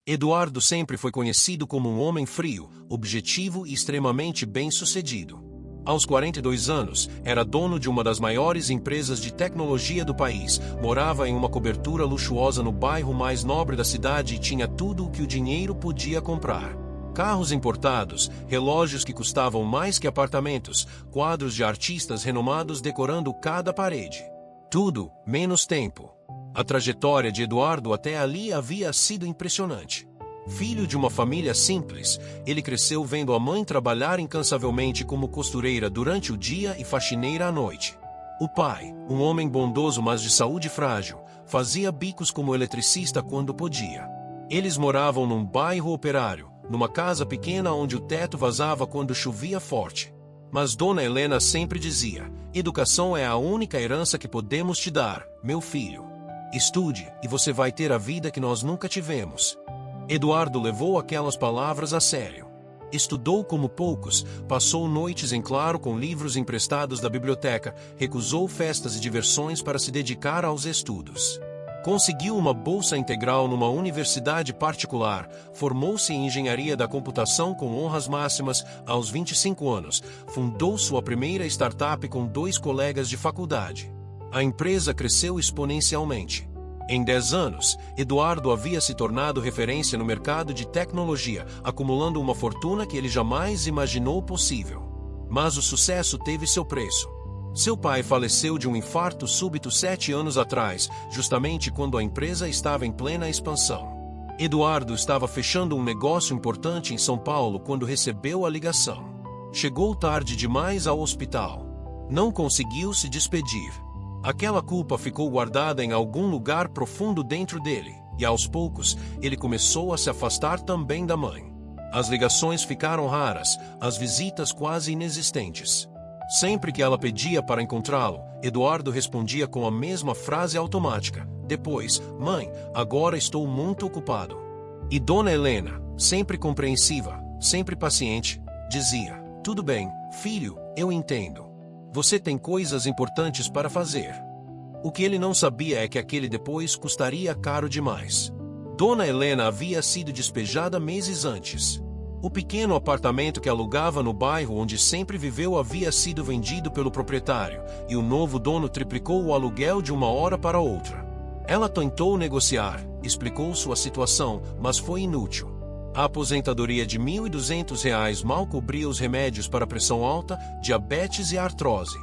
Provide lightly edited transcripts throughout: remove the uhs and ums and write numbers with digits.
Eduardo sempre foi conhecido como um homem frio, objetivo e extremamente bem-sucedido. Aos 42 anos, era dono de uma das maiores empresas de tecnologia do país, morava em uma cobertura luxuosa no bairro mais nobre da cidade e tinha tudo o que o dinheiro podia comprar. Carros importados, relógios que custavam mais que apartamentos, quadros de artistas renomados decorando cada parede. Tudo, menos tempo. A trajetória de Eduardo até ali havia sido impressionante. Filho de uma família simples, ele cresceu vendo a mãe trabalhar incansavelmente como costureira durante o dia e faxineira à noite. O pai, um homem bondoso mas de saúde frágil, fazia bicos como eletricista quando podia. Eles moravam num bairro operário, numa casa pequena onde o teto vazava quando chovia forte. Mas Dona Helena sempre dizia: educação é a única herança que podemos te dar, meu filho. Estude, e você vai ter a vida que nós nunca tivemos. Eduardo levou aquelas palavras a sério. Estudou como poucos, passou noites em claro com livros emprestados da biblioteca, recusou festas e diversões para se dedicar aos estudos. Conseguiu uma bolsa integral numa universidade particular, formou-se em engenharia da computação com honras máximas aos 25 anos, fundou sua primeira startup com 2 colegas de faculdade. A empresa cresceu exponencialmente. Em 10 anos, Eduardo havia se tornado referência no mercado de tecnologia, acumulando uma fortuna que ele jamais imaginou possível. Mas o sucesso teve seu preço. Seu pai faleceu de um infarto súbito 7 anos atrás, justamente quando a empresa estava em plena expansão. Eduardo estava fechando um negócio importante em São Paulo quando recebeu a ligação. Chegou tarde demais ao hospital. Não conseguiu se despedir. Aquela culpa ficou guardada em algum lugar profundo dentro dele, e aos poucos, ele começou a se afastar também da mãe. As ligações ficaram raras, as visitas quase inexistentes. Sempre que ela pedia para encontrá-lo, Eduardo respondia com a mesma frase automática: depois, mãe, agora estou muito ocupado. E Dona Helena, sempre compreensiva, sempre paciente, dizia: tudo bem, filho, eu entendo. Você tem coisas importantes para fazer. O que ele não sabia é que aquele depois custaria caro demais. Dona Helena havia sido despejada meses antes. O pequeno apartamento que alugava no bairro onde sempre viveu havia sido vendido pelo proprietário, e o novo dono triplicou o aluguel de uma hora para outra. Ela tentou negociar, explicou sua situação, mas foi inútil. A aposentadoria de R$ 1.200 mal cobria os remédios para pressão alta, diabetes e artrose.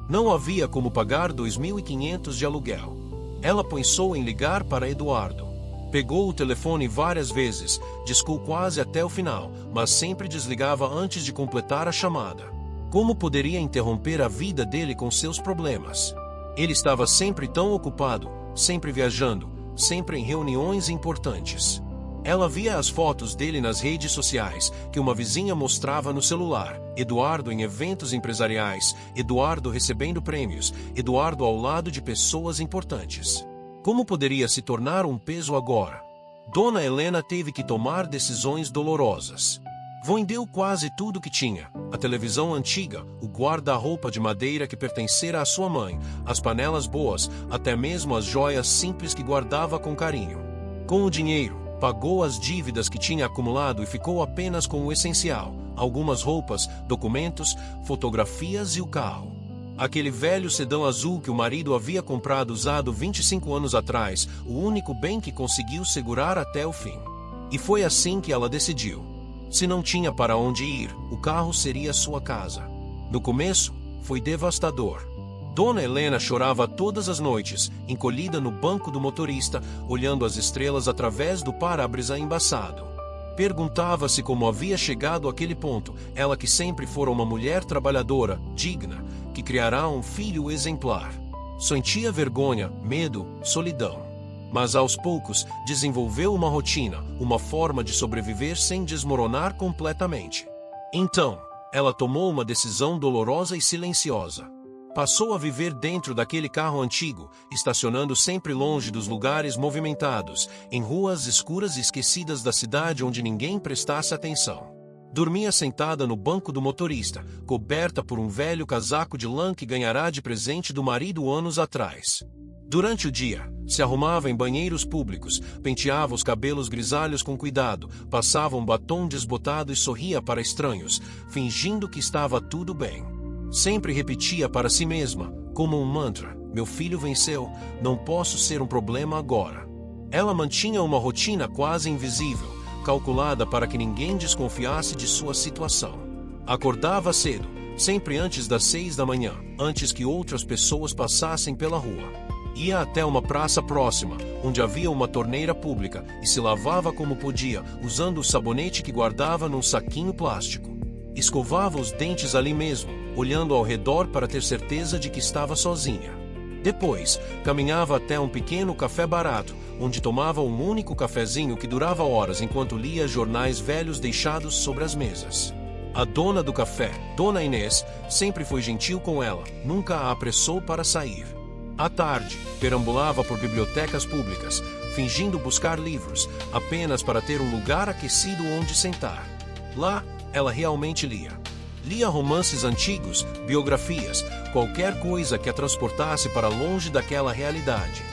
Não havia como pagar R$ 2.500 de aluguel. Ela pensou em ligar para Eduardo. Pegou o telefone várias vezes, discou quase até o final, mas sempre desligava antes de completar a chamada. Como poderia interromper a vida dele com seus problemas? Ele estava sempre tão ocupado, sempre viajando, sempre em reuniões importantes. Ela via as fotos dele nas redes sociais, que uma vizinha mostrava no celular. Eduardo em eventos empresariais, Eduardo recebendo prêmios, Eduardo ao lado de pessoas importantes. Como poderia se tornar um peso agora? Dona Helena teve que tomar decisões dolorosas. Vendeu quase tudo que tinha: a televisão antiga, o guarda-roupa de madeira que pertencera à sua mãe, as panelas boas, até mesmo as joias simples que guardava com carinho. Com o dinheiro, pagou as dívidas que tinha acumulado e ficou apenas com o essencial: algumas roupas, documentos, fotografias e o carro. Aquele velho sedã azul que o marido havia comprado usado 25 anos atrás, o único bem que conseguiu segurar até o fim. E foi assim que ela decidiu. Se não tinha para onde ir, o carro seria sua casa. No começo, foi devastador. Dona Helena chorava todas as noites, encolhida no banco do motorista, olhando as estrelas através do para-brisa embaçado. Perguntava-se como havia chegado àquele ponto, ela que sempre fora uma mulher trabalhadora, digna, que criará um filho exemplar. Sentia vergonha, medo, solidão. Mas aos poucos, desenvolveu uma rotina, uma forma de sobreviver sem desmoronar completamente. Então, ela tomou uma decisão dolorosa e silenciosa. Passou a viver dentro daquele carro antigo, estacionando sempre longe dos lugares movimentados, em ruas escuras e esquecidas da cidade onde ninguém prestasse atenção. Dormia sentada no banco do motorista, coberta por um velho casaco de lã que ganhará de presente do marido anos atrás. Durante o dia, se arrumava em banheiros públicos, penteava os cabelos grisalhos com cuidado, passava um batom desbotado e sorria para estranhos, fingindo que estava tudo bem. Sempre repetia para si mesma, como um mantra: meu filho venceu, não posso ser um problema agora. Ela mantinha uma rotina quase invisível, calculada para que ninguém desconfiasse de sua situação. Acordava cedo, sempre antes das 6 da manhã, antes que outras pessoas passassem pela rua. Ia até uma praça próxima, onde havia uma torneira pública, e se lavava como podia, usando o sabonete que guardava num saquinho plástico. Escovava os dentes ali mesmo, olhando ao redor para ter certeza de que estava sozinha. Depois, caminhava até um pequeno café barato, onde tomava um único cafezinho que durava horas enquanto lia jornais velhos deixados sobre as mesas. A dona do café, Dona Inês, sempre foi gentil com ela, nunca a apressou para sair. À tarde, perambulava por bibliotecas públicas, fingindo buscar livros, apenas para ter um lugar aquecido onde sentar. Lá, ela realmente lia. Lia romances antigos, biografias, qualquer coisa que a transportasse para longe daquela realidade.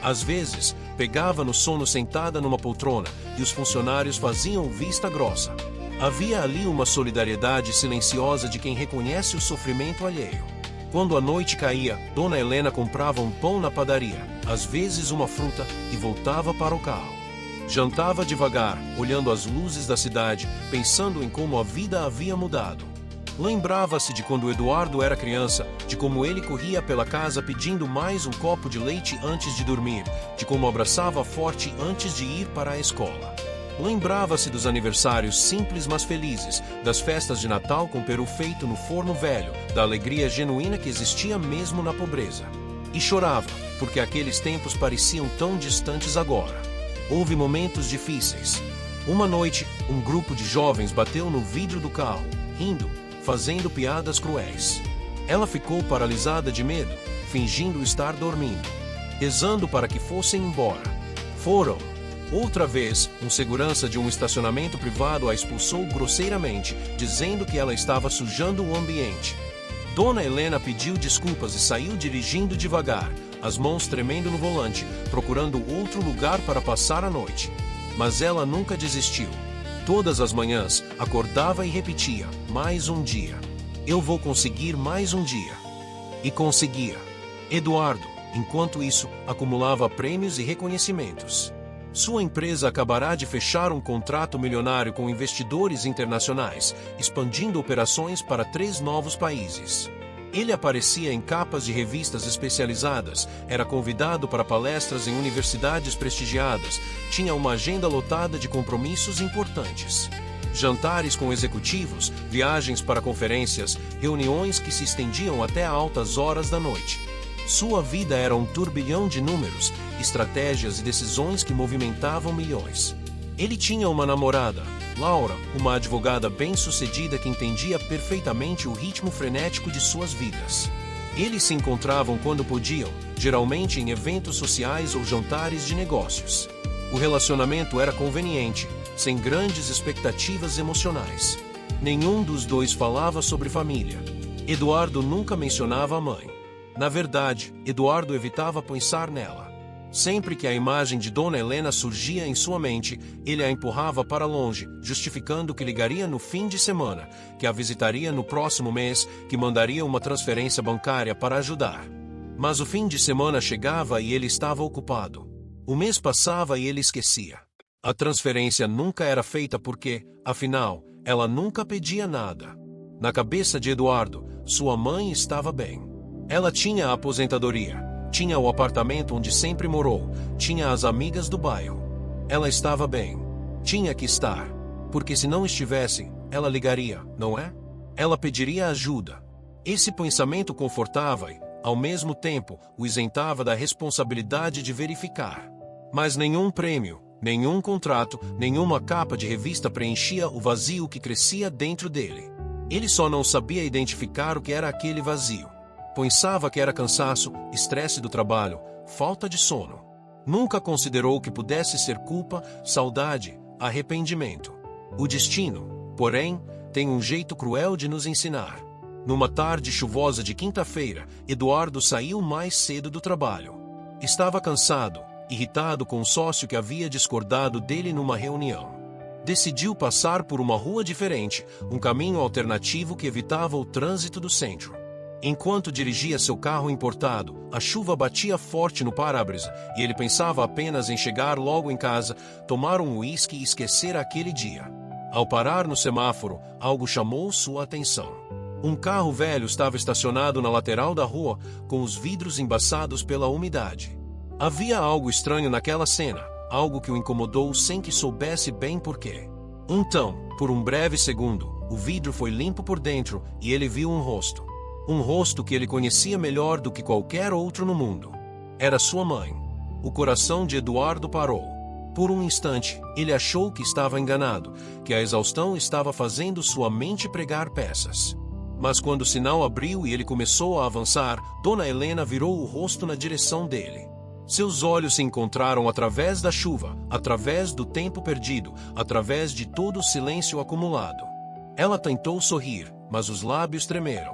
Às vezes, pegava no sono sentada numa poltrona, e os funcionários faziam vista grossa. Havia ali uma solidariedade silenciosa de quem reconhece o sofrimento alheio. Quando a noite caía, Dona Helena comprava um pão na padaria, às vezes uma fruta, e voltava para o carro. Jantava devagar, olhando as luzes da cidade, pensando em como a vida havia mudado. Lembrava-se de quando Eduardo era criança, de como ele corria pela casa pedindo mais um copo de leite antes de dormir, de como abraçava forte antes de ir para a escola. Lembrava-se dos aniversários simples mas felizes, das festas de Natal com peru feito no forno velho, da alegria genuína que existia mesmo na pobreza. E chorava, porque aqueles tempos pareciam tão distantes agora. Houve momentos difíceis. Uma noite, um grupo de jovens bateu no vidro do carro, rindo, fazendo piadas cruéis. Ela ficou paralisada de medo, fingindo estar dormindo, rezando para que fossem embora. Foram. Outra vez, um segurança de um estacionamento privado a expulsou grosseiramente, dizendo que ela estava sujando o ambiente. Dona Helena pediu desculpas e saiu dirigindo devagar, as mãos tremendo no volante, procurando outro lugar para passar a noite. Mas ela nunca desistiu. Todas as manhãs, acordava e repetia: mais um dia. Eu vou conseguir mais um dia. E conseguia. Eduardo, enquanto isso, acumulava prêmios e reconhecimentos. Sua empresa acabará de fechar um contrato milionário com investidores internacionais, expandindo operações para 3 novos países. Ele aparecia em capas de revistas especializadas, era convidado para palestras em universidades prestigiadas, tinha uma agenda lotada de compromissos importantes. Jantares com executivos, viagens para conferências, reuniões que se estendiam até altas horas da noite. Sua vida era um turbilhão de números, estratégias e decisões que movimentavam milhões. Ele tinha uma namorada, Laura, uma advogada bem-sucedida que entendia perfeitamente o ritmo frenético de suas vidas. Eles se encontravam quando podiam, geralmente em eventos sociais ou jantares de negócios. O relacionamento era conveniente, sem grandes expectativas emocionais. Nenhum dos dois falava sobre família. Eduardo nunca mencionava a mãe. Na verdade, Eduardo evitava pensar nela. Sempre que a imagem de Dona Helena surgia em sua mente, ele a empurrava para longe, justificando que ligaria no fim de semana, que a visitaria no próximo mês, que mandaria uma transferência bancária para ajudar. Mas o fim de semana chegava e ele estava ocupado. O mês passava e ele esquecia. A transferência nunca era feita porque, afinal, ela nunca pedia nada. Na cabeça de Eduardo, sua mãe estava bem. Ela tinha a aposentadoria, tinha o apartamento onde sempre morou, tinha as amigas do bairro. Ela estava bem. Tinha que estar. Porque se não estivesse, ela ligaria, não é? Ela pediria ajuda. Esse pensamento confortava e, ao mesmo tempo, o isentava da responsabilidade de verificar. Mas nenhum prêmio, nenhum contrato, nenhuma capa de revista preenchia o vazio que crescia dentro dele. Ele só não sabia identificar o que era aquele vazio. Pensava que era cansaço, estresse do trabalho, falta de sono. Nunca considerou que pudesse ser culpa, saudade, arrependimento. O destino, porém, tem um jeito cruel de nos ensinar. Numa tarde chuvosa de quinta-feira, Eduardo saiu mais cedo do trabalho. Estava cansado, irritado com o sócio que havia discordado dele numa reunião. Decidiu passar por uma rua diferente, um caminho alternativo que evitava o trânsito do centro. Enquanto dirigia seu carro importado, a chuva batia forte no para-brisa e ele pensava apenas em chegar logo em casa, tomar um uísque e esquecer aquele dia. Ao parar no semáforo, algo chamou sua atenção. Um carro velho estava estacionado na lateral da rua, com os vidros embaçados pela umidade. Havia algo estranho naquela cena, algo que o incomodou sem que soubesse bem porquê. Então, por um breve segundo, o vidro foi limpo por dentro e ele viu um rosto. Um rosto que ele conhecia melhor do que qualquer outro no mundo. Era sua mãe. O coração de Eduardo parou. Por um instante, ele achou que estava enganado, que a exaustão estava fazendo sua mente pregar peças. Mas quando o sinal abriu e ele começou a avançar, Dona Helena virou o rosto na direção dele. Seus olhos se encontraram através da chuva, através do tempo perdido, através de todo o silêncio acumulado. Ela tentou sorrir, mas os lábios tremeram.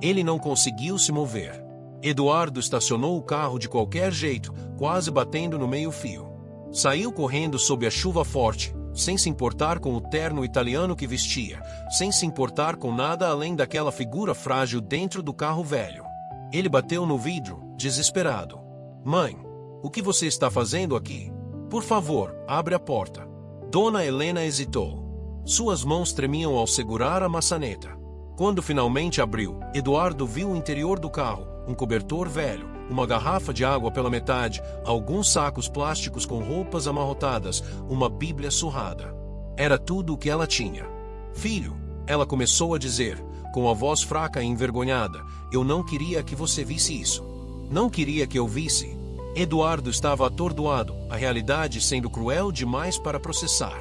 Ele não conseguiu se mover. Eduardo estacionou o carro de qualquer jeito, quase batendo no meio-fio. Saiu correndo sob a chuva forte, sem se importar com o terno italiano que vestia, sem se importar com nada além daquela figura frágil dentro do carro velho. Ele bateu no vidro, desesperado. Mãe, o que você está fazendo aqui? Por favor, abre a porta. Dona Helena hesitou. Suas mãos tremiam ao segurar a maçaneta. Quando finalmente abriu, Eduardo viu o interior do carro, um cobertor velho, uma garrafa de água pela metade, alguns sacos plásticos com roupas amarrotadas, uma Bíblia surrada. Era tudo o que ela tinha. Filho, ela começou a dizer, com a voz fraca e envergonhada, eu não queria que você visse isso. Não queria que eu visse. Eduardo estava atordoado, a realidade sendo cruel demais para processar.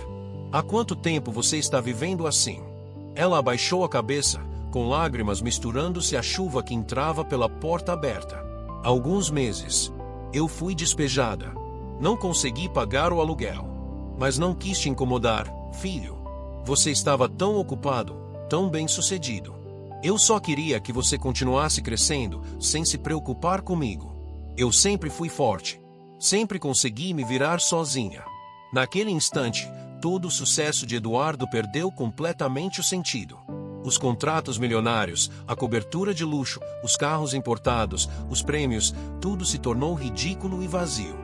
Há quanto tempo você está vivendo assim? Ela abaixou a cabeça, com lágrimas misturando-se à chuva que entrava pela porta aberta. Alguns meses. Eu fui despejada. Não consegui pagar o aluguel. Mas não quis te incomodar, filho. Você estava tão ocupado, tão bem-sucedido. Eu só queria que você continuasse crescendo, sem se preocupar comigo. Eu sempre fui forte. Sempre consegui me virar sozinha. Naquele instante, todo o sucesso de Eduardo perdeu completamente o sentido. Os contratos milionários, a cobertura de luxo, os carros importados, os prêmios, tudo se tornou ridículo e vazio.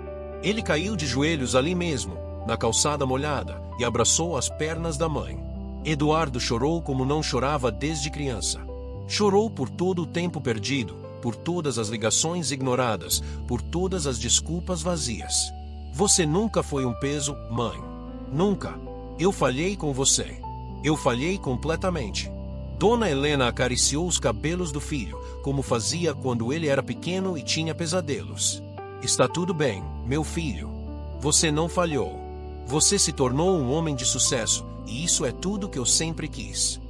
Ele caiu de joelhos ali mesmo, na calçada molhada, e abraçou as pernas da mãe. Eduardo chorou como não chorava desde criança. Chorou por todo o tempo perdido, por todas as ligações ignoradas, por todas as desculpas vazias. Você nunca foi um peso, mãe. Nunca. Eu falhei com você. Eu falhei completamente. Dona Helena acariciou os cabelos do filho, como fazia quando ele era pequeno e tinha pesadelos. Está tudo bem, meu filho. Você não falhou. Você se tornou um homem de sucesso, e isso é tudo que eu sempre quis.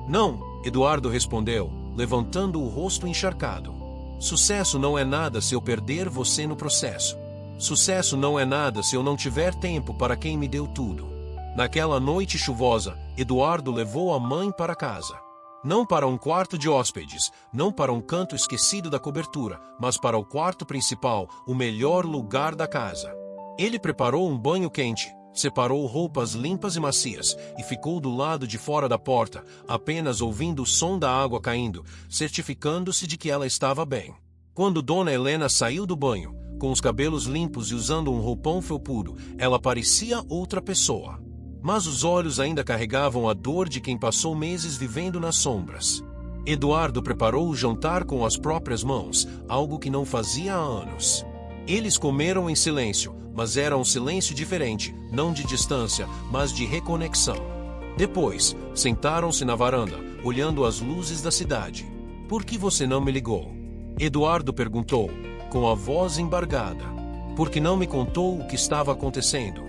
Não, Eduardo respondeu, levantando o rosto encharcado. Sucesso não é nada se eu perder você no processo. Sucesso não é nada se eu não tiver tempo para quem me deu tudo. Naquela noite chuvosa, Eduardo levou a mãe para casa. Não para um quarto de hóspedes, não para um canto esquecido da cobertura, mas para o quarto principal, o melhor lugar da casa. Ele preparou um banho quente, separou roupas limpas e macias, e ficou do lado de fora da porta, apenas ouvindo o som da água caindo, certificando-se de que ela estava bem. Quando Dona Helena saiu do banho, com os cabelos limpos e usando um roupão felpudo, ela parecia outra pessoa. Mas os olhos ainda carregavam a dor de quem passou meses vivendo nas sombras. Eduardo preparou o jantar com as próprias mãos, algo que não fazia há anos. Eles comeram em silêncio, mas era um silêncio diferente, não de distância, mas de reconexão. Depois, sentaram-se na varanda, olhando as luzes da cidade. Por que você não me ligou? Eduardo perguntou, com a voz embargada. Por que não me contou o que estava acontecendo?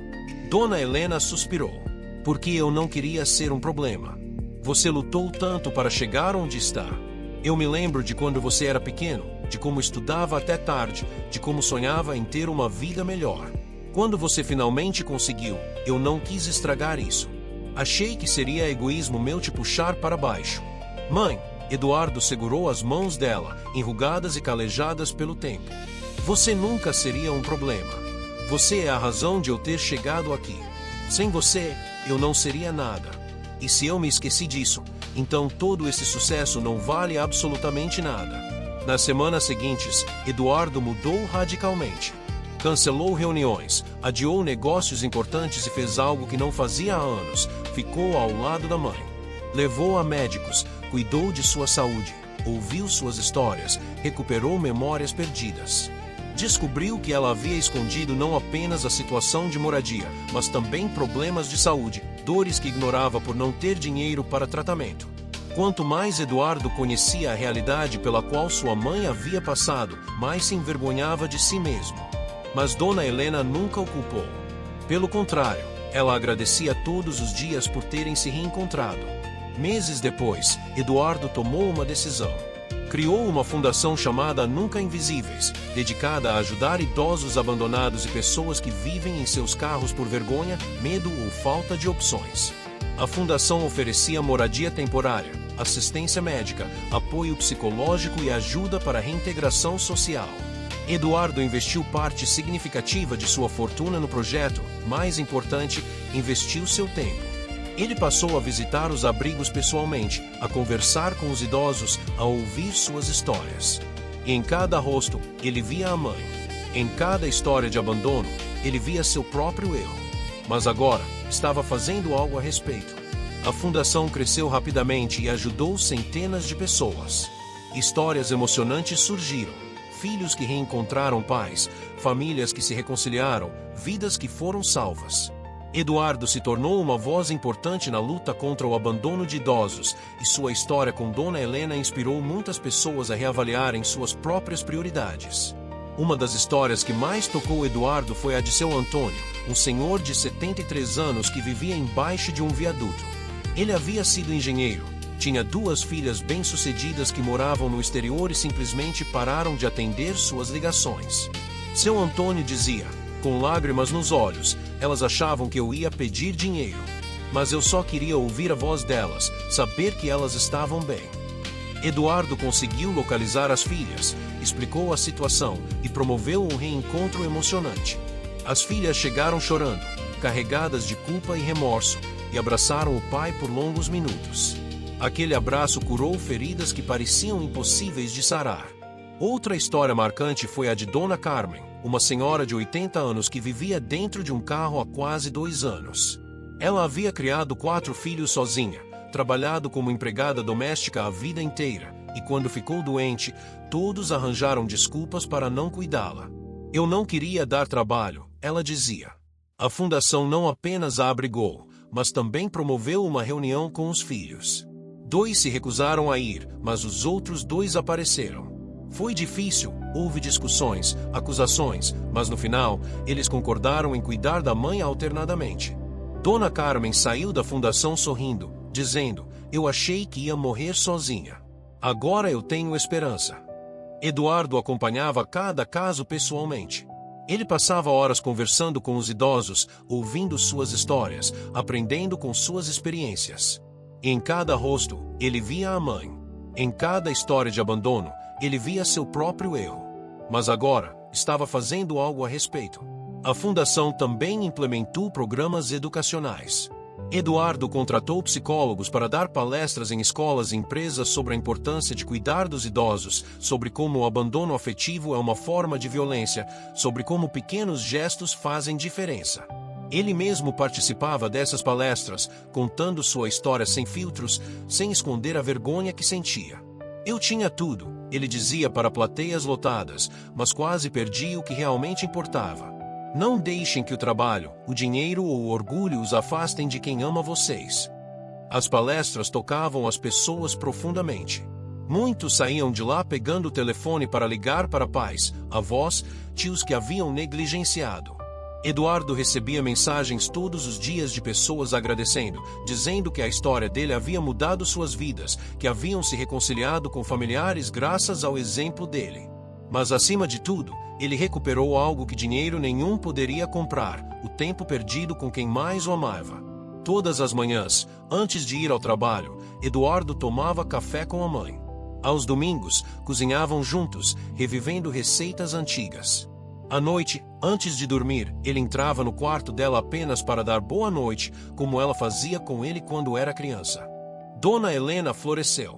Dona Helena suspirou. Porque eu não queria ser um problema. Você lutou tanto para chegar onde está. Eu me lembro de quando você era pequeno, de como estudava até tarde, de como sonhava em ter uma vida melhor. Quando você finalmente conseguiu, eu não quis estragar isso. Achei que seria egoísmo meu te puxar para baixo. Mãe, Eduardo segurou as mãos dela, enrugadas e calejadas pelo tempo. Você nunca seria um problema. Você é a razão de eu ter chegado aqui. Sem você, eu não seria nada. E se eu me esqueci disso, então todo esse sucesso não vale absolutamente nada. Nas semanas seguintes, Eduardo mudou radicalmente. Cancelou reuniões, adiou negócios importantes e fez algo que não fazia há anos: ficou ao lado da mãe. Levou a médicos, cuidou de sua saúde, ouviu suas histórias, recuperou memórias perdidas. Descobriu que ela havia escondido não apenas a situação de moradia, mas também problemas de saúde, dores que ignorava por não ter dinheiro para tratamento. Quanto mais Eduardo conhecia a realidade pela qual sua mãe havia passado, mais se envergonhava de si mesmo. Mas Dona Helena nunca o culpou. Pelo contrário, ela agradecia todos os dias por terem se reencontrado. Meses depois, Eduardo tomou uma decisão. Criou uma fundação chamada Nunca Invisíveis, dedicada a ajudar idosos abandonados e pessoas que vivem em seus carros por vergonha, medo ou falta de opções. A fundação oferecia moradia temporária, assistência médica, apoio psicológico e ajuda para a reintegração social. Eduardo investiu parte significativa de sua fortuna no projeto. Mais importante, investiu seu tempo. Ele passou a visitar os abrigos pessoalmente, a conversar com os idosos, a ouvir suas histórias. E em cada rosto, ele via a mãe. Em cada história de abandono, ele via seu próprio erro. Mas agora, estava fazendo algo a respeito. A fundação cresceu rapidamente e ajudou centenas de pessoas. Histórias emocionantes surgiram. Filhos que reencontraram pais, famílias que se reconciliaram, vidas que foram salvas. Eduardo se tornou uma voz importante na luta contra o abandono de idosos, e sua história com Dona Helena inspirou muitas pessoas a reavaliarem suas próprias prioridades. Uma das histórias que mais tocou Eduardo foi a de seu Antônio, um senhor de 73 anos que vivia embaixo de um viaduto. Ele havia sido engenheiro, tinha 2 filhas bem-sucedidas que moravam no exterior e simplesmente pararam de atender suas ligações. Seu Antônio dizia, com lágrimas nos olhos, elas achavam que eu ia pedir dinheiro. Mas eu só queria ouvir a voz delas, saber que elas estavam bem. Eduardo conseguiu localizar as filhas, explicou a situação e promoveu um reencontro emocionante. As filhas chegaram chorando, carregadas de culpa e remorso, e abraçaram o pai por longos minutos. Aquele abraço curou feridas que pareciam impossíveis de sarar. Outra história marcante foi a de Dona Carmen, uma senhora de 80 anos que vivia dentro de um carro há quase 2 anos. Ela havia criado 4 filhos sozinha, trabalhado como empregada doméstica a vida inteira, e quando ficou doente, todos arranjaram desculpas para não cuidá-la. Eu não queria dar trabalho, ela dizia. A fundação não apenas a abrigou, mas também promoveu uma reunião com os filhos. 2 se recusaram a ir, mas os outros 2 apareceram. Foi difícil, houve discussões, acusações, mas no final, eles concordaram em cuidar da mãe alternadamente. Dona Carmen saiu da fundação sorrindo, dizendo, eu achei que ia morrer sozinha. Agora eu tenho esperança. Eduardo acompanhava cada caso pessoalmente. Ele passava horas conversando com os idosos, ouvindo suas histórias, aprendendo com suas experiências. E em cada rosto, ele via a mãe. Em cada história de abandono, ele via seu próprio erro. Mas agora, estava fazendo algo a respeito. A fundação também implementou programas educacionais. Eduardo contratou psicólogos para dar palestras em escolas e empresas sobre a importância de cuidar dos idosos, sobre como o abandono afetivo é uma forma de violência, sobre como pequenos gestos fazem diferença. Ele mesmo participava dessas palestras, contando sua história sem filtros, sem esconder a vergonha que sentia. Eu tinha tudo, ele dizia para plateias lotadas, mas quase perdi o que realmente importava. Não deixem que o trabalho, o dinheiro ou o orgulho os afastem de quem ama vocês. As palestras tocavam as pessoas profundamente. Muitos saíam de lá pegando o telefone para ligar para pais, avós, tios que haviam negligenciado. Eduardo recebia mensagens todos os dias de pessoas agradecendo, dizendo que a história dele havia mudado suas vidas, que haviam se reconciliado com familiares graças ao exemplo dele. Mas acima de tudo, ele recuperou algo que dinheiro nenhum poderia comprar, o tempo perdido com quem mais o amava. Todas as manhãs, antes de ir ao trabalho, Eduardo tomava café com a mãe. Aos domingos, cozinhavam juntos, revivendo receitas antigas. À noite, antes de dormir, ele entrava no quarto dela apenas para dar boa noite, como ela fazia com ele quando era criança. Dona Helena floresceu.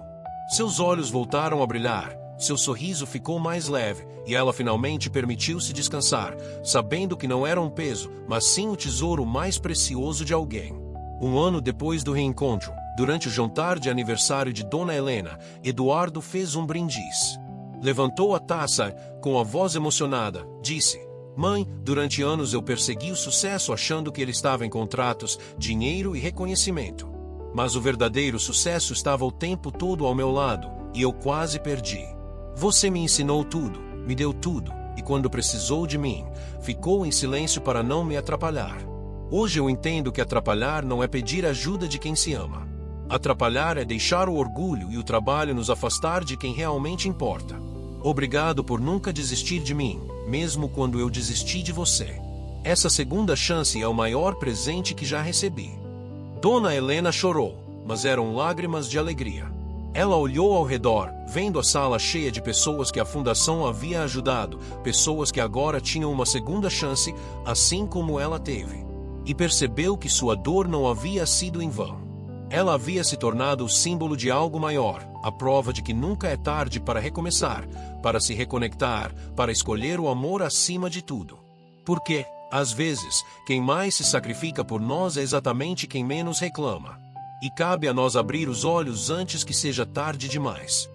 Seus olhos voltaram a brilhar, seu sorriso ficou mais leve, e ela finalmente permitiu-se descansar, sabendo que não era um peso, mas sim o tesouro mais precioso de alguém. Um ano depois do reencontro, durante o jantar de aniversário de Dona Helena, Eduardo fez um brindis. Levantou a taça, com a voz emocionada, disse: "Mãe, durante anos eu persegui o sucesso achando que ele estava em contratos, dinheiro e reconhecimento. Mas o verdadeiro sucesso estava o tempo todo ao meu lado, e eu quase perdi. Você me ensinou tudo, me deu tudo, e quando precisou de mim, ficou em silêncio para não me atrapalhar. Hoje eu entendo que atrapalhar não é pedir ajuda de quem se ama. Atrapalhar é deixar o orgulho e o trabalho nos afastar de quem realmente importa. Obrigado por nunca desistir de mim, mesmo quando eu desisti de você. Essa segunda chance é o maior presente que já recebi." Dona Helena chorou, mas eram lágrimas de alegria. Ela olhou ao redor, vendo a sala cheia de pessoas que a fundação havia ajudado, pessoas que agora tinham uma segunda chance, assim como ela teve. E percebeu que sua dor não havia sido em vão. Ela havia se tornado o símbolo de algo maior, a prova de que nunca é tarde para recomeçar, para se reconectar, para escolher o amor acima de tudo. Porque, às vezes, quem mais se sacrifica por nós é exatamente quem menos reclama. E cabe a nós abrir os olhos antes que seja tarde demais.